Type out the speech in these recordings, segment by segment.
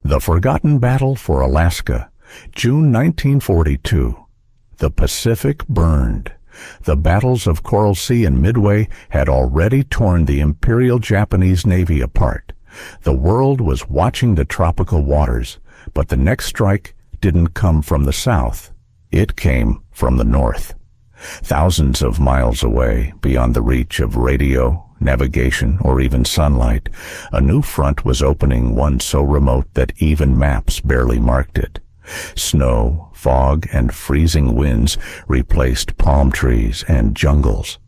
The Forgotten Battle for Alaska, June 1942. The Pacific burned. The battles of Coral Sea and Midway had already torn the Imperial Japanese Navy apart. The world was watching the tropical waters, but the next strike didn't come from the south. It came from the north. Thousands of miles away, beyond the reach of radio, navigation, or even sunlight, a new front was opening, one so remote that even maps barely marked it. Snow, fog, and freezing winds replaced palm trees and jungles.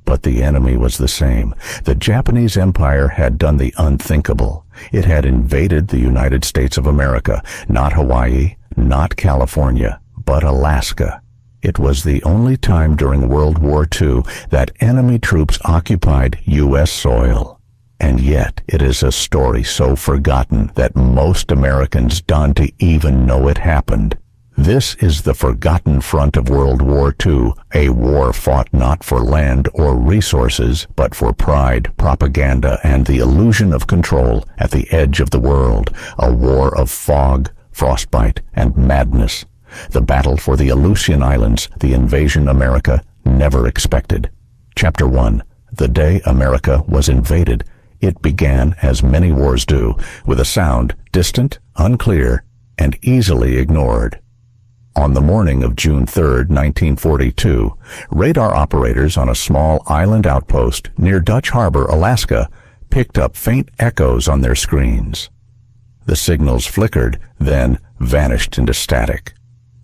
But the enemy was the same. The Japanese Empire had done the unthinkable. It had invaded the United States of America, not Hawaii, not California, but Alaska. It was the only time during World War II that enemy troops occupied U.S. soil. And yet it is a story so forgotten that most Americans don't even know it happened. This is the forgotten front of World War II, a war fought not for land or resources, but for pride, propaganda, and the illusion of control at the edge of the world, a war of fog, frostbite, and madness. The battle for the Aleutian Islands, the invasion America never expected. Chapter 1. The day America was invaded. It began, as many wars do, with a sound distant, unclear, and easily ignored. On the morning of June 3, 1942, radar operators on a small island outpost near Dutch Harbor, Alaska, picked up faint echoes on their screens. The signals flickered, then vanished into static.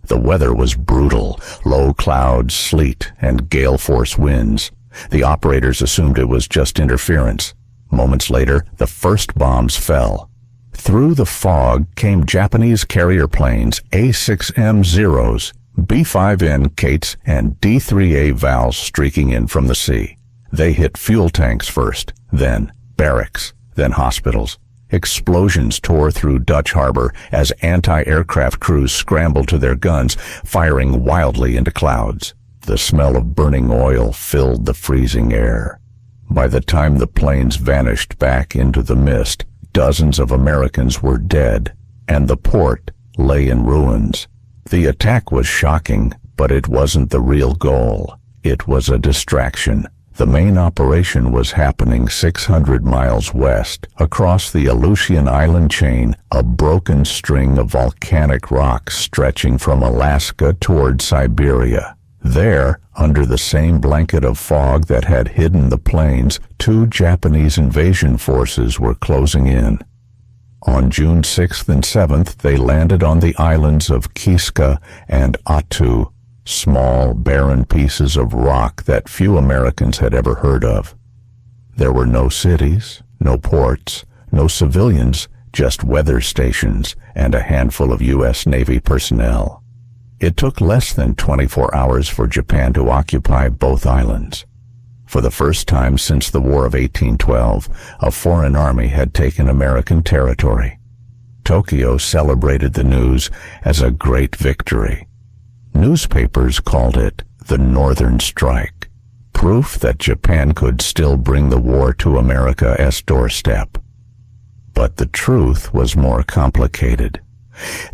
The weather was brutal, low clouds, sleet, and gale-force winds. The operators assumed it was just interference. Moments later, the first bombs fell. Through the fog came Japanese carrier planes A-6M Zeros, B-5N Kates, and D-3A Vals streaking in from the sea. They hit fuel tanks first, then barracks, then hospitals. Explosions tore through Dutch Harbor as anti-aircraft crews scrambled to their guns, firing wildly into clouds. The smell of burning oil filled the freezing air. By the time the planes vanished back into the mist, dozens of Americans were dead, and the port lay in ruins. The attack was shocking, but it wasn't the real goal. It was a distraction. The main operation was happening 600 miles west, across the Aleutian Island chain, a broken string of volcanic rocks stretching from Alaska toward Siberia. There, under the same blanket of fog that had hidden the plains, two Japanese invasion forces were closing in. On June 6th and 7th, they landed on the islands of Kiska and Attu, small, barren pieces of rock that few Americans had ever heard of. There were no cities, no ports, no civilians, just weather stations and a handful of U.S. Navy personnel. It took less than 24 hours for Japan to occupy both islands. For the first time since the War of 1812, a foreign army had taken American territory. Tokyo celebrated the news as a great victory. Newspapers called it the Northern Strike, proof that Japan could still bring the war to America's doorstep. But the truth was more complicated.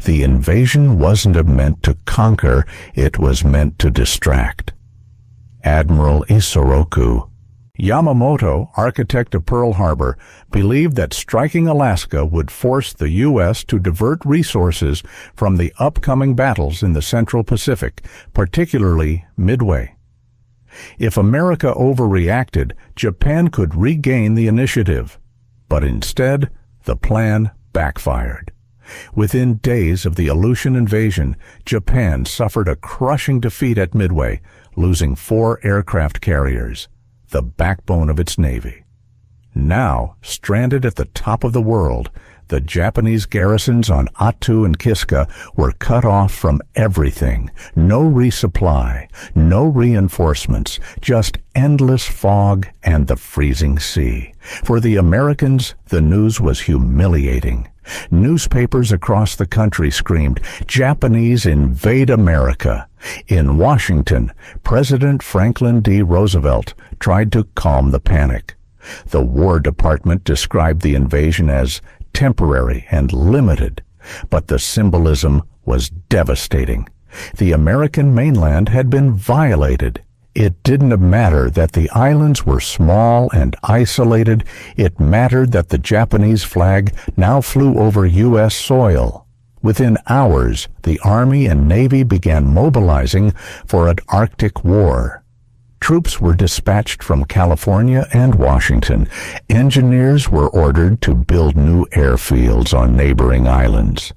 The invasion wasn't meant to conquer, it was meant to distract. Admiral Isoroku Yamamoto, architect of Pearl Harbor, believed that striking Alaska would force the U.S. to divert resources from the upcoming battles in the Central Pacific, particularly Midway. If America overreacted, Japan could regain the initiative. But instead, the plan backfired. Within days of the Aleutian invasion, Japan suffered a crushing defeat at Midway, losing 4 aircraft carriers, the backbone of its navy. Now, stranded at the top of the world, the Japanese garrisons on Attu and Kiska were cut off from everything. No resupply, no reinforcements, just endless fog and the freezing sea. For the Americans, the news was humiliating. Newspapers across the country screamed, "Japanese invade America." In Washington, President Franklin D. Roosevelt tried to calm the panic. The War Department described the invasion as temporary and limited, but the symbolism was devastating. The American mainland had been violated. It didn't matter that the islands were small and isolated. It mattered that the Japanese flag now flew over U.S. soil. Within hours, the Army and Navy began mobilizing for an Arctic war. Troops were dispatched from California and Washington. Engineers were ordered to build new airfields on neighboring islands.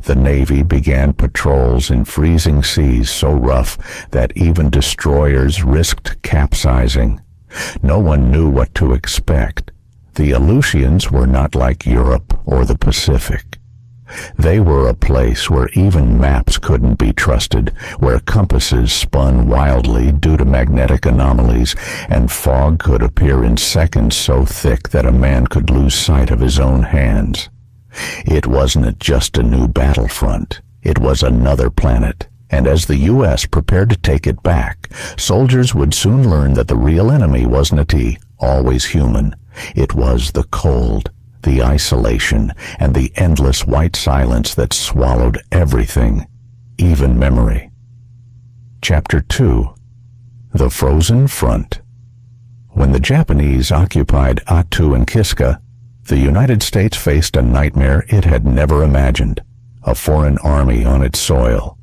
The Navy began patrols in freezing seas so rough that even destroyers risked capsizing. No one knew what to expect. The Aleutians were not like Europe or the Pacific. They were a place where even maps couldn't be trusted, where compasses spun wildly due to magnetic anomalies, and fog could appear in seconds so thick that a man could lose sight of his own hands. It wasn't just a new battlefront. It was another planet, and as the U.S. prepared to take it back, soldiers would soon learn that the real enemy wasn't always human. It was the cold, the isolation, and the endless white silence that swallowed everything, even memory. Chapter 2. The Frozen Front. When the Japanese occupied Attu and Kiska, the United States faced a nightmare it had never imagined, a foreign army on its soil.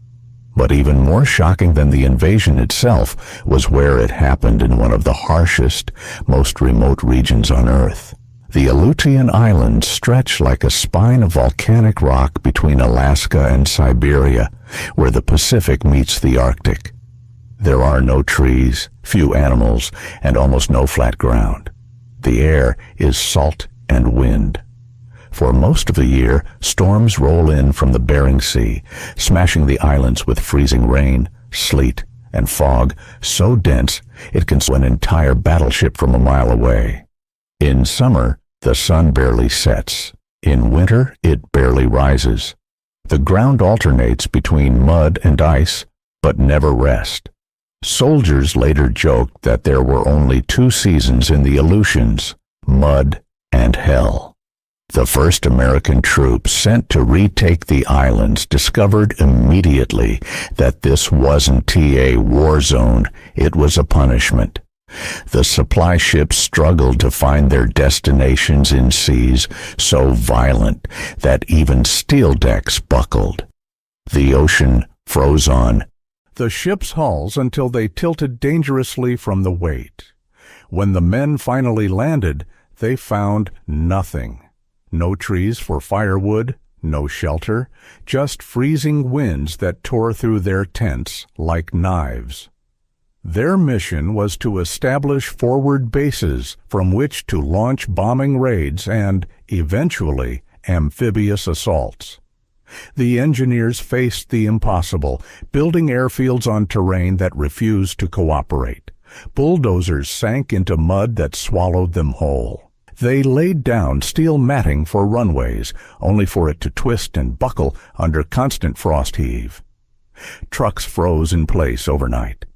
But even more shocking than the invasion itself was where it happened in one of the harshest, most remote regions on Earth. The Aleutian Islands stretch like a spine of volcanic rock between Alaska and Siberia, where the Pacific meets the Arctic. There are no trees, few animals, and almost no flat ground. The air is salt and wind. For most of the year, storms roll in from the Bering Sea, smashing the islands with freezing rain, sleet, and fog so dense it can swallow an entire battleship from a mile away. In summer, the sun barely sets. In winter, it barely rises. The ground alternates between mud and ice, but never rest. Soldiers later joked that there were only two seasons in the Aleutians, mud and hell. The first American troops sent to retake the islands discovered immediately that this wasn't a war zone, it was a punishment. The supply ships struggled to find their destinations in seas so violent that even steel decks buckled. The ocean froze on the ship's hulls until they tilted dangerously from the weight. When the men finally landed, they found nothing. No trees for firewood, no shelter, just freezing winds that tore through their tents like knives. Their mission was to establish forward bases from which to launch bombing raids and, eventually, amphibious assaults. The engineers faced the impossible, building airfields on terrain that refused to cooperate. Bulldozers sank into mud that swallowed them whole. They laid down steel matting for runways, only for it to twist and buckle under constant frost heave. Trucks froze in place overnight.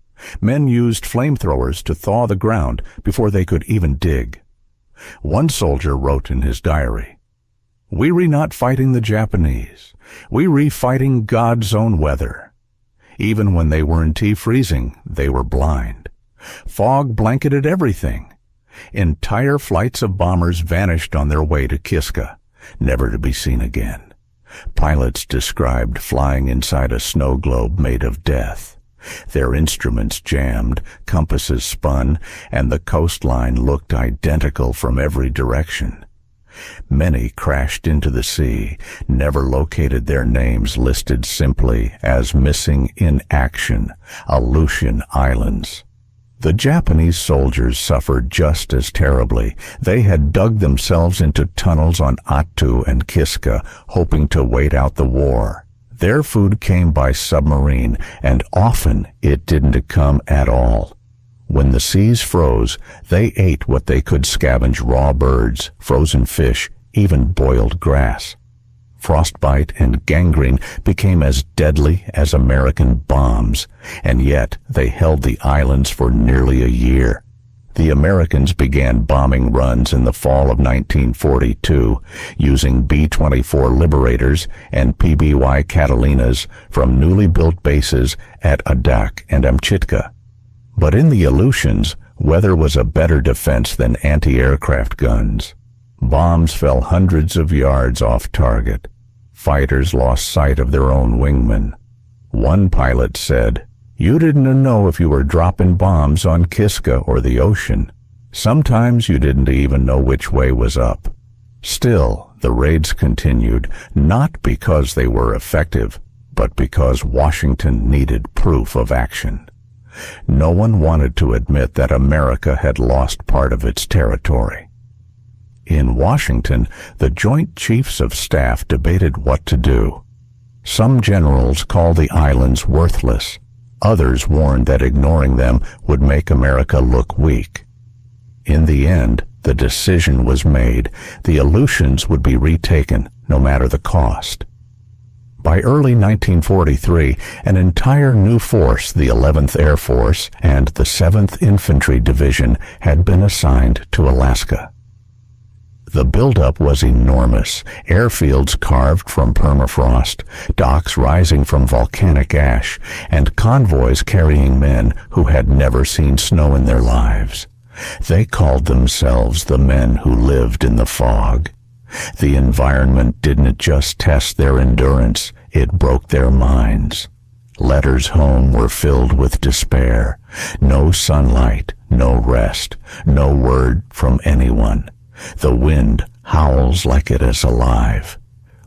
Men used flamethrowers to thaw the ground before they could even dig. One soldier wrote in his diary, "We re not fighting the Japanese. We re fighting God's own weather." Even when they weren't freezing, they were blind. Fog blanketed everything. Entire flights of bombers vanished on their way to Kiska, never to be seen again. Pilots described flying inside a snow globe made of death. Their instruments jammed, compasses spun, and the coastline looked identical from every direction. Many crashed into the sea, never located, their names listed simply as missing in action, Aleutian Islands. The Japanese soldiers suffered just as terribly. They had dug themselves into tunnels on Attu and Kiska, hoping to wait out the war. Their food came by submarine, and often it didn't come at all. When the seas froze, they ate what they could scavenge: raw birds, frozen fish, even boiled grass. Frostbite and gangrene became as deadly as American bombs, and yet they held the islands for nearly a year. The Americans began bombing runs in the fall of 1942 using B-24 Liberators and PBY Catalinas from newly built bases at Adak and Amchitka. But in the Aleutians, weather was a better defense than anti-aircraft guns. Bombs fell hundreds of yards off target. Fighters lost sight of their own wingmen. One pilot said, "You didn't know if you were dropping bombs on Kiska or the ocean. Sometimes you didn't even know which way was up." Still, the raids continued, not because they were effective, but because Washington needed proof of action. No one wanted to admit that America had lost part of its territory. In Washington, the Joint Chiefs of Staff debated what to do. Some generals called the islands worthless. Others warned that ignoring them would make America look weak. In the end, the decision was made. The Aleutians would be retaken, no matter the cost. By early 1943, an entire new force, the 11th Air Force and the 7th Infantry Division, had been assigned to Alaska. The buildup was enormous. Airfields carved from permafrost, docks rising from volcanic ash, and convoys carrying men who had never seen snow in their lives. They called themselves the men who lived in the fog. The environment didn't just test their endurance, it broke their minds. Letters home were filled with despair. No sunlight, no rest, no word from anyone. The wind howls like it is alive.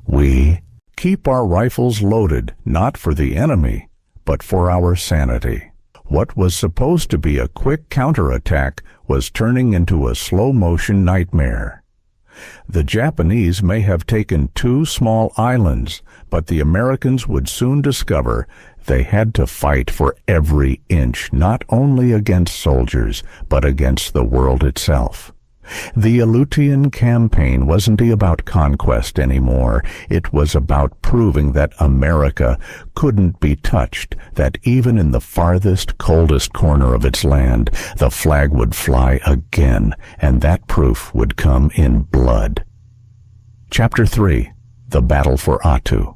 We keep our rifles loaded, not for the enemy, but for our sanity. What was supposed to be a quick counterattack was turning into a slow-motion nightmare. The Japanese may have taken 2 small islands, but the Americans would soon discover they had to fight for every inch, not only against soldiers, but against the world itself. The Aleutian campaign wasn't about conquest anymore. It was about proving that America couldn't be touched, that even in the farthest, coldest corner of its land, the flag would fly again, and that proof would come in blood. Chapter 3. The Battle for Attu.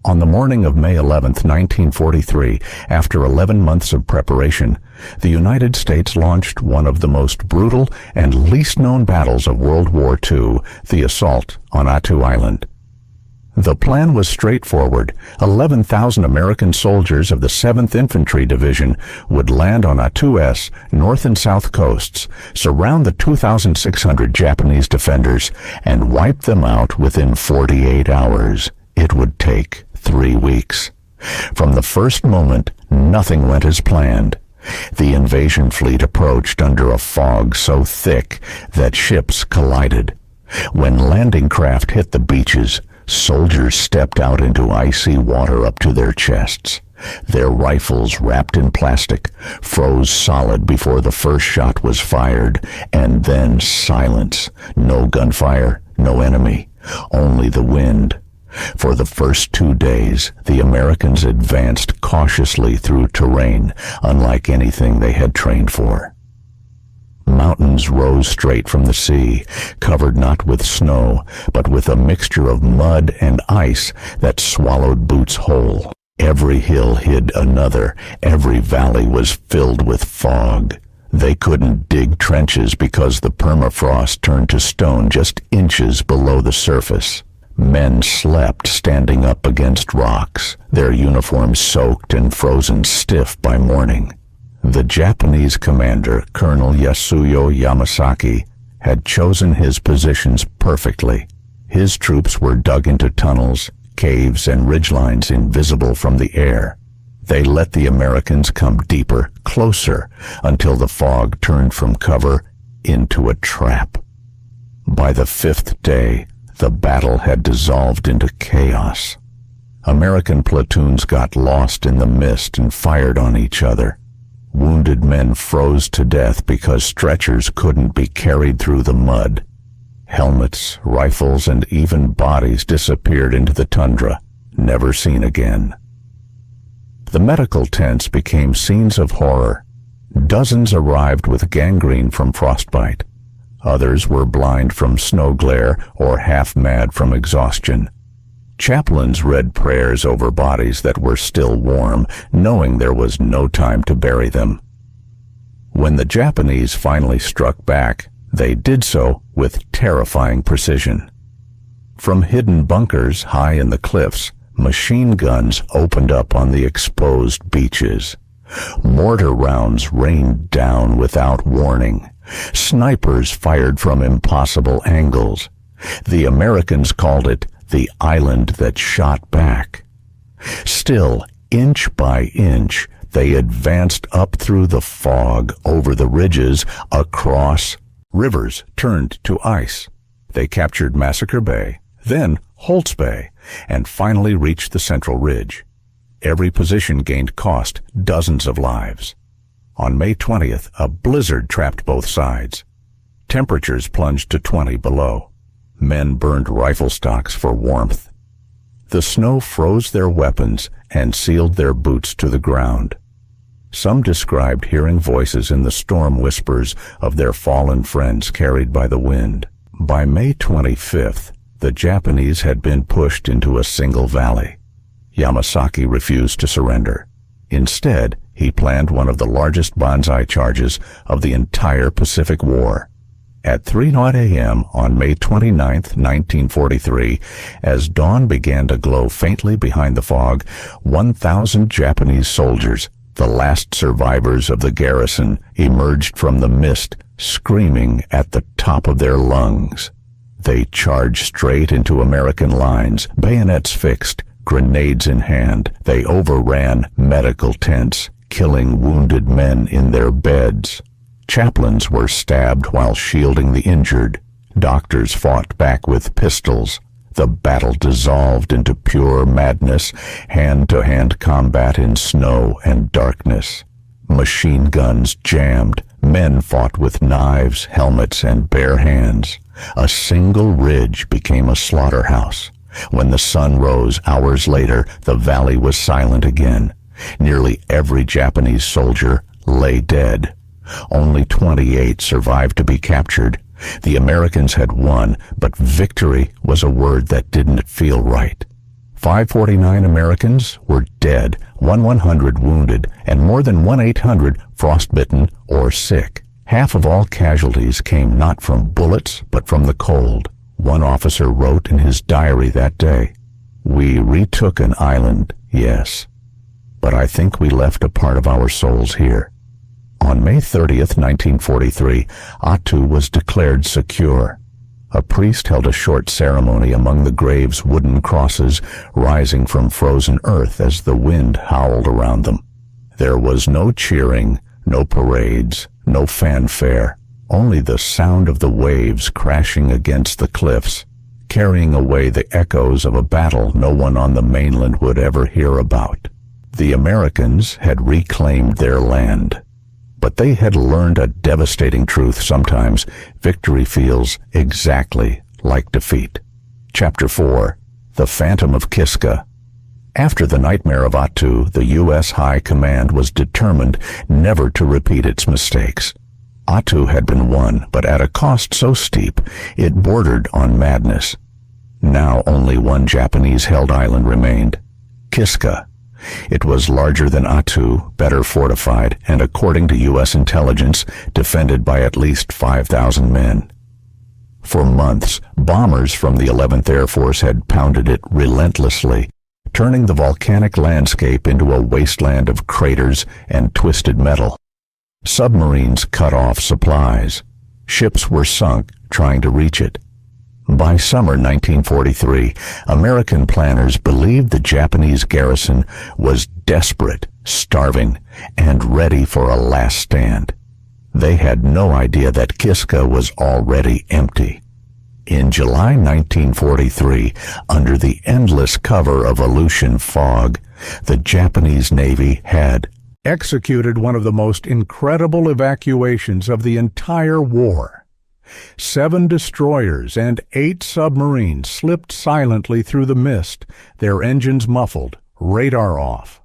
On the morning of May 11, 1943, after 11 months of preparation, the United States launched one of the most brutal and least-known battles of World War II, the assault on Attu Island. The plan was straightforward. 11,000 American soldiers of the 7th Infantry Division would land on Attu's north and south coasts, surround the 2,600 Japanese defenders, and wipe them out within 48 hours. It would take 3 weeks. From the first moment, nothing went as planned. The invasion fleet approached under a fog so thick that ships collided. When landing craft hit the beaches, soldiers stepped out into icy water up to their chests. Their rifles, wrapped in plastic, froze solid before the first shot was fired, and then silence. No gunfire, no enemy, only the wind. For the first 2 days, the Americans advanced cautiously through terrain unlike anything they had trained for. Mountains rose straight from the sea, covered not with snow, but with a mixture of mud and ice that swallowed boots whole. Every hill hid another, every valley was filled with fog. They couldn't dig trenches because the permafrost turned to stone just inches below the surface. Men slept standing up against rocks, their uniforms soaked and frozen stiff by morning. The Japanese commander, Colonel Yasuyo Yamasaki, had chosen his positions perfectly. His troops were dug into tunnels, caves, and ridgelines invisible from the air. They let the Americans come deeper, closer, until the fog turned from cover into a trap. By the 5th day, the battle had dissolved into chaos. American platoons got lost in the mist and fired on each other. Wounded men froze to death because stretchers couldn't be carried through the mud. Helmets, rifles, and even bodies disappeared into the tundra, never seen again. The medical tents became scenes of horror. Dozens arrived with gangrene from frostbite. Others were blind from snow glare or half-mad from exhaustion. Chaplains read prayers over bodies that were still warm, knowing there was no time to bury them. When the Japanese finally struck back, they did so with terrifying precision. From hidden bunkers high in the cliffs, machine guns opened up on the exposed beaches. Mortar rounds rained down without warning. Snipers fired from impossible angles. The Americans called it the island that shot back. Still, inch by inch, they advanced up through the fog, over the ridges, across. Rivers turned to ice. They captured Massacre Bay, then Holtz Bay, and finally reached the central ridge. Every position gained cost dozens of lives. On May 20th, a blizzard trapped both sides. Temperatures plunged to 20 below. Men burned rifle stocks for warmth. The snow froze their weapons and sealed their boots to the ground. Some described hearing voices in the storm whispers of their fallen friends carried by the wind. By May 25th, the Japanese had been pushed into a single valley. Yamasaki refused to surrender. Instead, he planned one of the largest banzai charges of the entire Pacific War. At 3:00 a.m. on May 29, 1943, as dawn began to glow faintly behind the fog, 1,000 Japanese soldiers, the last survivors of the garrison, emerged from the mist, screaming at the top of their lungs. They charged straight into American lines, bayonets fixed, grenades in hand. They overran medical tents, killing wounded men in their beds. Chaplains were stabbed while shielding the injured. Doctors fought back with pistols. The battle dissolved into pure madness, hand-to-hand combat in snow and darkness. Machine guns jammed. Men fought with knives, helmets, and bare hands. A single ridge became a slaughterhouse. When the sun rose hours later, the valley was silent again. Nearly every Japanese soldier lay dead. Only 28 survived to be captured. The Americans had won, but victory was a word that didn't feel right. 549 Americans were dead, 100 wounded, and more than 800 frostbitten or sick. Half of all casualties came not from bullets, but from the cold. One officer wrote in his diary that day, "We retook an island, yes, but I think we left a part of our souls here." On May 30th, 1943, Attu was declared secure. A priest held a short ceremony among the grave's wooden crosses rising from frozen earth as the wind howled around them. There was no cheering, no parades, no fanfare, only the sound of the waves crashing against the cliffs, carrying away the echoes of a battle no one on the mainland would ever hear about. The Americans had reclaimed their land. But they had learned a devastating truth sometimes. Victory feels exactly like defeat. Chapter 4. The Phantom of Kiska. After the nightmare of Attu, the U.S. High Command was determined never to repeat its mistakes. Attu had been won, but at a cost so steep it bordered on madness. Now only one Japanese-held island remained, Kiska. It was larger than Attu, better fortified, and according to U.S. intelligence, defended by at least 5,000 men. For months, bombers from the 11th Air Force had pounded it relentlessly, turning the volcanic landscape into a wasteland of craters and twisted metal. Submarines cut off supplies. Ships were sunk trying to reach it. By summer 1943, American planners believed the Japanese garrison was desperate, starving, and ready for a last stand. They had no idea that Kiska was already empty. In July 1943, under the endless cover of Aleutian fog, the Japanese Navy had executed one of the most incredible evacuations of the entire war. 7 destroyers and 8 submarines slipped silently through the mist, their engines muffled, radar off.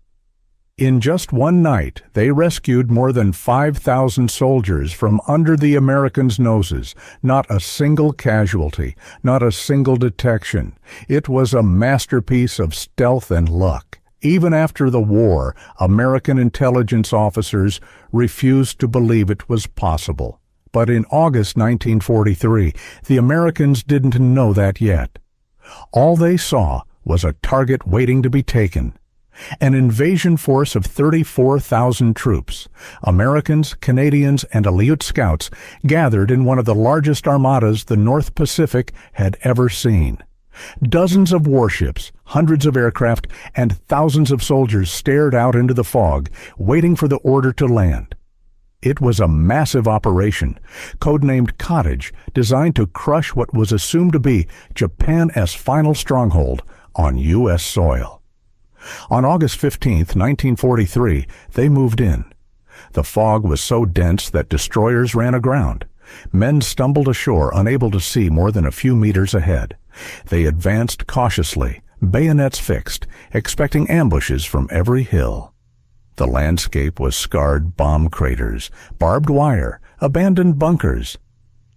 In just one night, they rescued more than 5,000 soldiers from under the Americans' noses. Not a single casualty, not a single detection. It was a masterpiece of stealth and luck. Even after the war, American intelligence officers refused to believe it was possible. But in August 1943, the Americans didn't know that yet. All they saw was a target waiting to be taken. An invasion force of 34,000 troops, Americans, Canadians, and Aleut scouts, gathered in one of the largest armadas the North Pacific had ever seen. Dozens of warships, hundreds of aircraft, and thousands of soldiers stared out into the fog, waiting for the order to land. It was a massive operation, codenamed Cottage, designed to crush what was assumed to be Japan's final stronghold on U.S. soil. On August 15, 1943, they moved in. The fog was so dense that destroyers ran aground. Men stumbled ashore, unable to see more than a few meters ahead. They advanced cautiously, bayonets fixed, expecting ambushes from every hill. The landscape was scarred bomb craters, barbed wire, abandoned bunkers.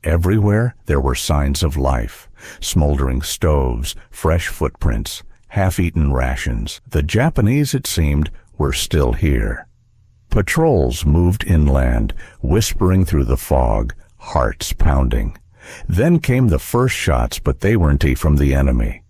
Everywhere there were signs of life, smoldering stoves, fresh footprints, half-eaten rations. The Japanese, it seemed, were still here. Patrols moved inland, whispering through the fog, hearts pounding. Then came the first shots, but they weren't from the enemy.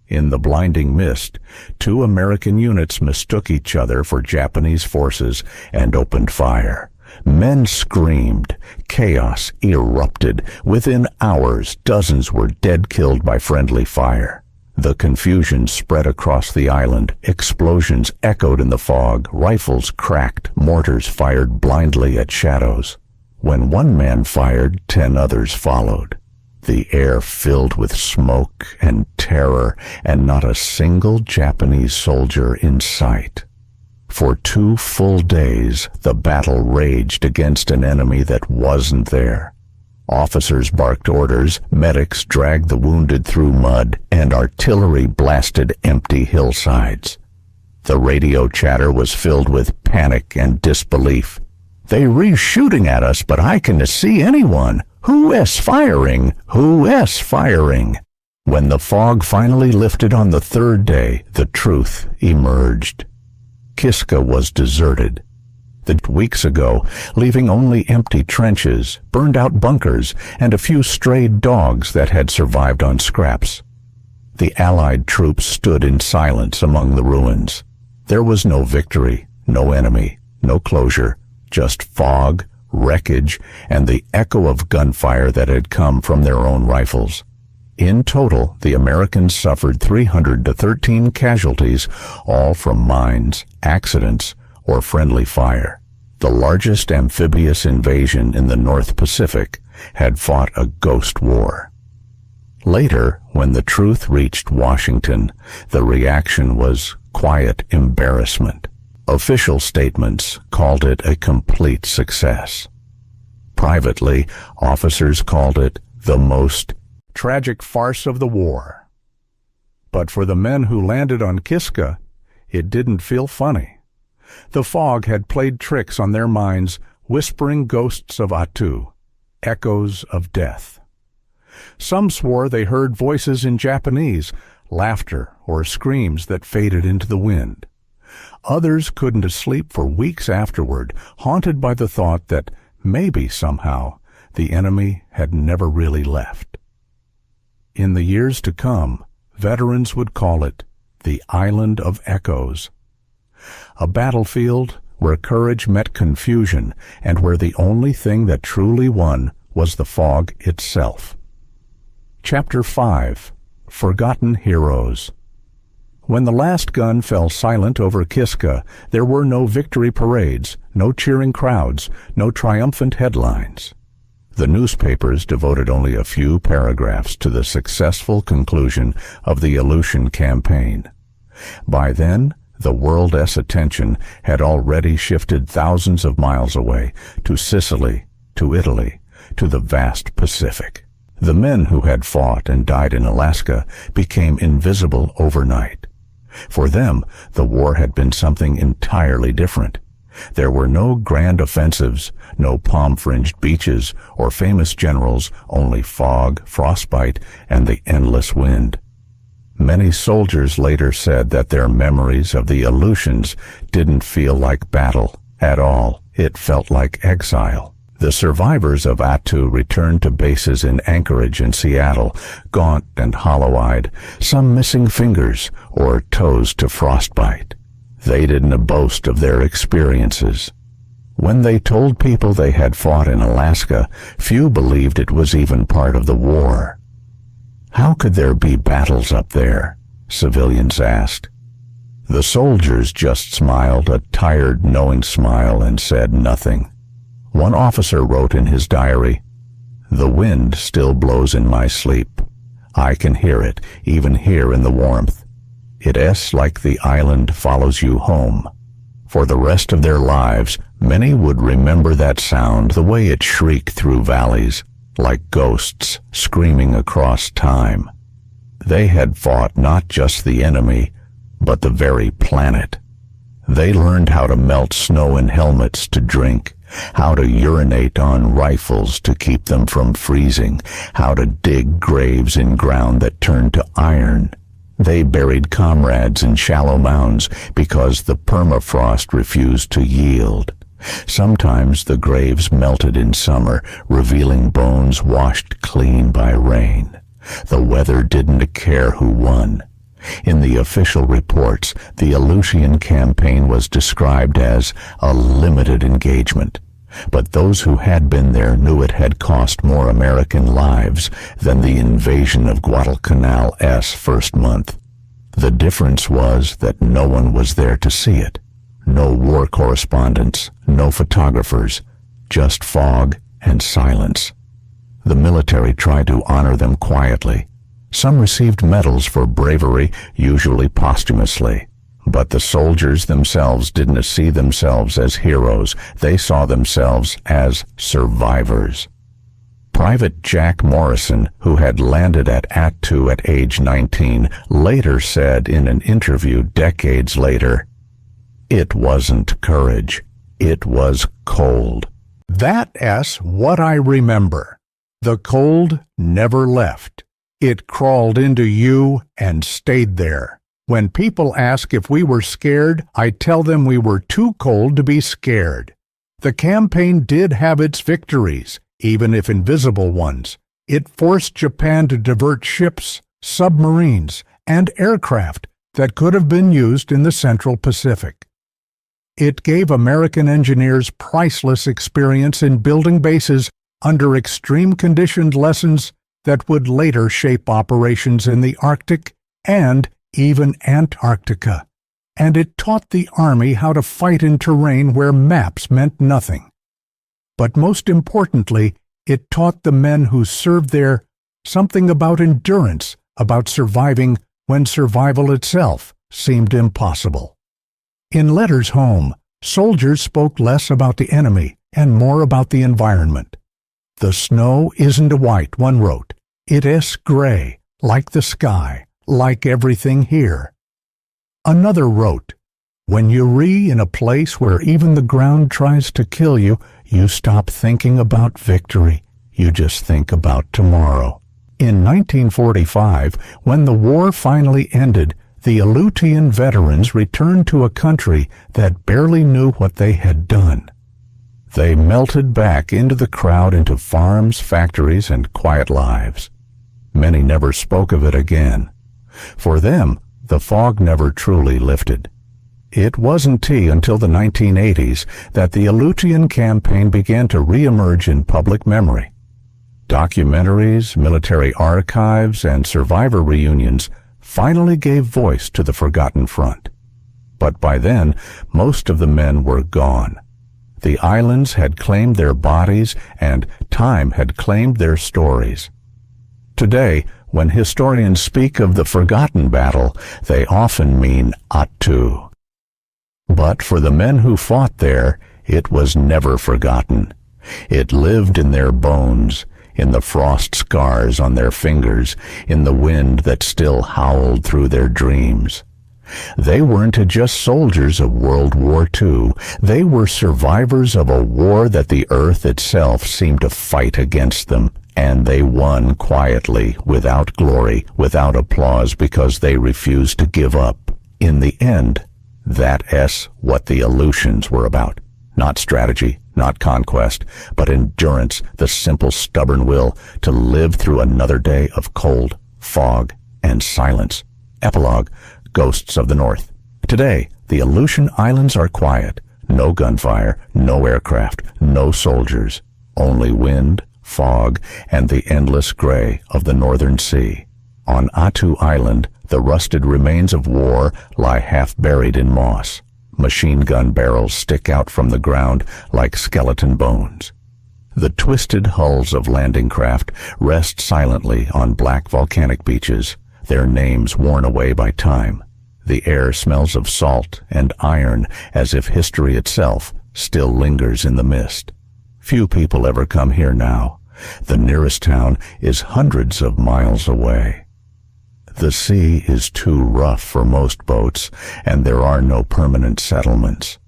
In the blinding mist, 2 American units mistook each other for Japanese forces and opened fire. Men screamed. Chaos erupted. Within hours, dozens were dead killed by friendly fire. The confusion spread across the island. Explosions echoed in the fog. Rifles cracked. Mortars fired blindly at shadows. When one man fired, 10 others followed. The air filled with smoke and terror, and not a single Japanese soldier in sight. For 2 full days, the battle raged against an enemy that wasn't there. Officers barked orders, medics dragged the wounded through mud, and artillery blasted empty hillsides. The radio chatter was filled with panic and disbelief. "They re-shooting at us, but I can see anyone. Who is firing? Who is firing?" When the fog finally lifted on the 3rd day, the truth emerged. Kiska was deserted. Weeks ago, leaving only empty trenches, burned-out bunkers, and a few strayed dogs that had survived on scraps. The Allied troops stood in silence among the ruins. There was no victory, no enemy, no closure, just fog, wreckage, and the echo of gunfire that had come from their own rifles. In total, the Americans suffered 313 casualties, all from mines, accidents, or friendly fire. The largest amphibious invasion in the North Pacific had fought a ghost war. Later, when the truth reached Washington, the reaction was quiet embarrassment. Official statements called it a complete success. Privately, officers called it the most tragic farce of the war. But for the men who landed on Kiska, it didn't feel funny. The fog had played tricks on their minds, whispering ghosts of Attu, echoes of death. Some swore they heard voices in Japanese, laughter or screams that faded into the wind. Others couldn't sleep for weeks afterward, haunted by the thought that maybe somehow the enemy had never really left. In the years to come, veterans would call it the Island of Echoes. A battlefield where courage met confusion and where the only thing that truly won was the fog itself. Chapter 5. Forgotten Heroes. When the last gun fell silent over Kiska, there were no victory parades, no cheering crowds, no triumphant headlines. The newspapers devoted only a few paragraphs to the successful conclusion of the Aleutian campaign. By then, the world's attention had already shifted thousands of miles away, to Sicily, to Italy, to the vast Pacific. The men who had fought and died in Alaska became invisible overnight. For them, the war had been something entirely different. There were no grand offensives, no palm-fringed beaches or famous generals, only fog, frostbite, and the endless wind. Many soldiers later said that their memories of the Aleutians didn't feel like battle at all. It felt like exile. The survivors of Attu returned to bases in Anchorage and Seattle, gaunt and hollow-eyed, some missing fingers or toes to frostbite. They didn't boast of their experiences. When they told people they had fought in Alaska, few believed it was even part of the war. How could there be battles up there? Civilians asked. The soldiers just smiled, a tired, knowing smile, and said nothing. One officer wrote in his diary, "The wind still blows in my sleep. I can hear it, even here in the warmth. It's like the island follows you home." For the rest of their lives, many would remember that sound, the way it shrieked through valleys, like ghosts screaming across time. They had fought not just the enemy, but the very planet. They learned how to melt snow in helmets to drink, how to urinate on rifles to keep them from freezing, how to dig graves in ground that turned to iron. They buried comrades in shallow mounds because the permafrost refused to yield. Sometimes the graves melted in summer, revealing bones washed clean by rain. The weather didn't care who won. In the official reports, the Aleutian campaign was described as a limited engagement. But those who had been there knew it had cost more American lives than the invasion of Guadalcanal's first month. The difference was that no one was there to see it. No war correspondents, no photographers, just fog and silence. The military tried to honor them quietly. Some received medals for bravery, usually posthumously. But the soldiers themselves didn't see themselves as heroes. They saw themselves as survivors. Private Jack Morrison, who had landed at Attu at age 19, later said in an interview decades later, "It wasn't courage. It was cold." That's what I remember. The cold never left. It crawled into you and stayed there. When people ask if we were scared, I tell them we were too cold to be scared. The campaign did have its victories, even if invisible ones. It forced Japan to divert ships, submarines, and aircraft that could have been used in the Central Pacific. It gave American engineers priceless experience in building bases under extreme conditions, lessons that would later shape operations in the Arctic and even Antarctica. And it taught the Army how to fight in terrain where maps meant nothing. But most importantly, it taught the men who served there something about endurance, about surviving when survival itself seemed impossible. In letters home, soldiers spoke less about the enemy and more about the environment. "The snow isn't white," one wrote. "It is gray, like the sky, like everything here." Another wrote, "When you're in a place where even the ground tries to kill you, you stop thinking about victory. You just think about tomorrow." In 1945, when the war finally ended, the Aleutian veterans returned to a country that barely knew what they had done. They melted back into the crowd, into farms, factories, and quiet lives. Many never spoke of it again. For them, the fog never truly lifted. It wasn't until the 1980s that the Aleutian campaign began to reemerge in public memory. Documentaries, military archives, and survivor reunions finally gave voice to the forgotten front. But by then, most of the men were gone. The islands had claimed their bodies, and time had claimed their stories. Today, when historians speak of the forgotten battle, they often mean Attu. But for the men who fought there, it was never forgotten. It lived in their bones, in the frost scars on their fingers, in the wind that still howled through their dreams. They weren't just soldiers of World War II. They were survivors of a war that the earth itself seemed to fight against them, and they won quietly, without glory, without applause, because they refused to give up. In the end, that's what the Aleutians were about. Not strategy, not conquest, but endurance, the simple, stubborn will to live through another day of cold, fog, and silence. Epilogue: Ghosts of the North. Today, the Aleutian Islands are quiet. No gunfire, no aircraft, no soldiers. Only wind, fog, and the endless gray of the northern sea. On Attu Island, the rusted remains of war lie half buried in moss. Machine gun barrels stick out from the ground like skeleton bones. The twisted hulls of landing craft rest silently on black volcanic beaches, their names worn away by time. The air smells of salt and iron, as if history itself still lingers in the mist. Few people ever come here now. The nearest town is hundreds of miles away. The sea is too rough for most boats, and there are no permanent settlements.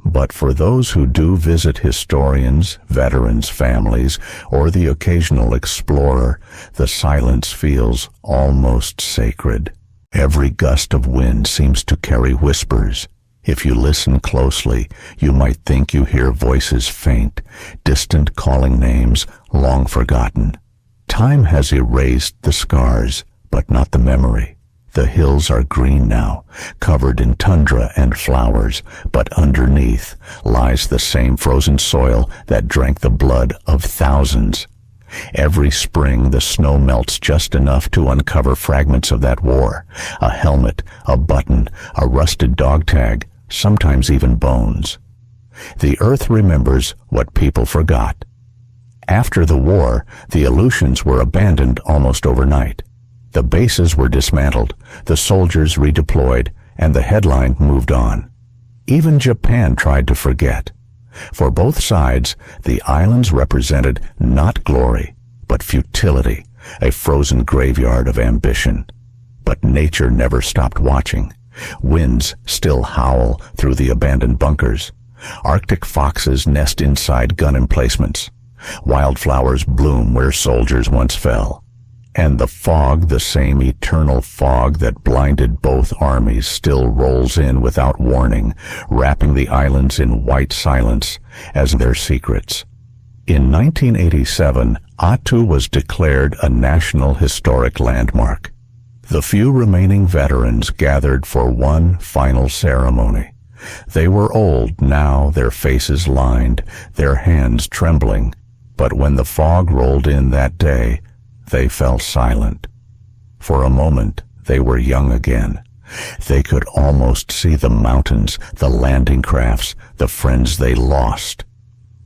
But for those who do visit historians, veterans' families, or the occasional explorer, the silence feels almost sacred. Every gust of wind seems to carry whispers. If you listen closely, you might think you hear voices faint, distant calling names long forgotten. Time has erased the scars, but not the memory. The hills are green now, covered in tundra and flowers, but underneath lies the same frozen soil that drank the blood of thousands. Every spring the snow melts just enough to uncover fragments of that war, a helmet, a button, a rusted dog tag, sometimes even bones. The earth remembers what people forgot. After the war, the Aleutians were abandoned almost overnight. The bases were dismantled, the soldiers redeployed, and the headline moved on. Even Japan tried to forget. For both sides, the islands represented not glory, but futility, a frozen graveyard of ambition. But nature never stopped watching. Winds still howl through the abandoned bunkers. Arctic foxes nest inside gun emplacements. Wildflowers bloom where soldiers once fell. And the fog, the same eternal fog that blinded both armies, still rolls in without warning, wrapping the islands in white silence as their secrets. In 1987, Attu was declared a National Historic Landmark. The few remaining veterans gathered for one final ceremony. They were old now, their faces lined, their hands trembling, but when the fog rolled in that day, they fell silent. For a moment, they were young again. They could almost see the mountains, the landing crafts, the friends they lost.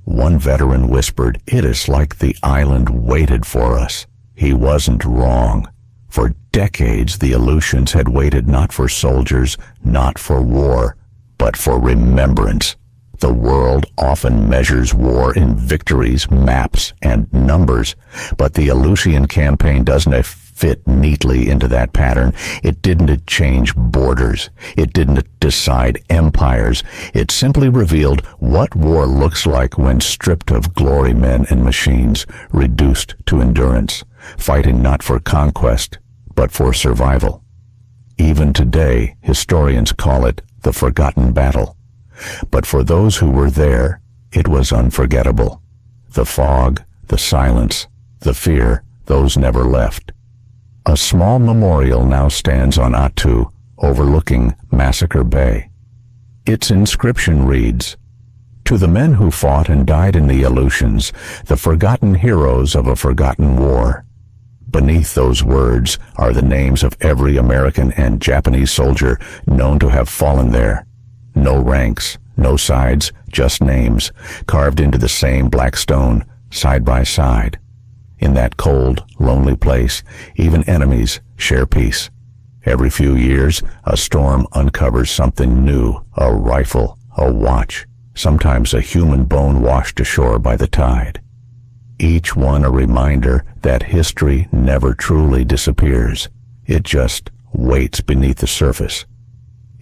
One veteran whispered, "It is like the island waited for us." He wasn't wrong. For decades, the Aleutians had waited not for soldiers, not for war, but for remembrance. The world often measures war in victories, maps, and numbers, but the Aleutian campaign doesn't fit neatly into that pattern. It didn't change borders. It didn't decide empires. It simply revealed what war looks like when stripped of glory men and machines, reduced to endurance, fighting not for conquest, but for survival. Even today, historians call it the forgotten battle. But for those who were there, it was unforgettable. The fog, the silence, the fear, those never left. A small memorial now stands on Attu, overlooking Massacre Bay. Its inscription reads, "To the men who fought and died in the Aleutians, the forgotten heroes of a forgotten war." Beneath those words are the names of every American and Japanese soldier known to have fallen there. No ranks, no sides, just names, carved into the same black stone, side by side. In that cold, lonely place, even enemies share peace. Every few years, a storm uncovers something new, a rifle, a watch, sometimes a human bone washed ashore by the tide. Each one a reminder that history never truly disappears. It just waits beneath the surface.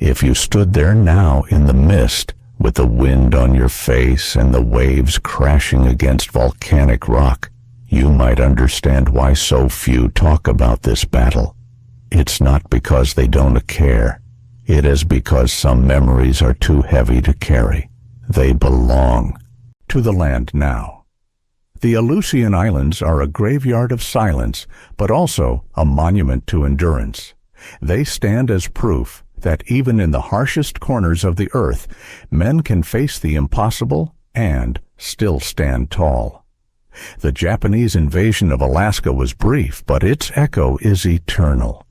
If you stood there now in the mist, with the wind on your face and the waves crashing against volcanic rock, you might understand why so few talk about this battle. It's not because they don't care. It is because some memories are too heavy to carry. They belong to the land now. The Aleutian Islands are a graveyard of silence, but also a monument to endurance. They stand as proof that even in the harshest corners of the earth, men can face the impossible and still stand tall. The Japanese invasion of Alaska was brief, but its echo is eternal.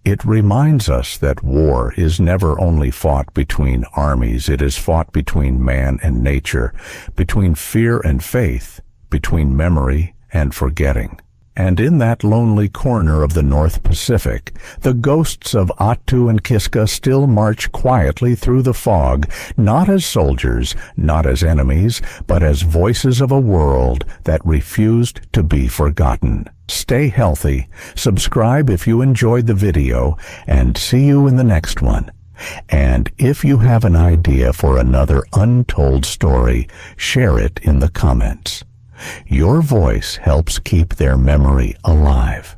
It reminds us that war is never only fought between armies, it is fought between man and nature, between fear and faith, between memory and forgetting. And in that lonely corner of the North Pacific, the ghosts of Attu and Kiska still march quietly through the fog, not as soldiers, not as enemies, but as voices of a world that refused to be forgotten. Stay healthy, subscribe if you enjoyed the video, and see you in the next one. And if you have an idea for another untold story, share it in the comments. Your voice helps keep their memory alive.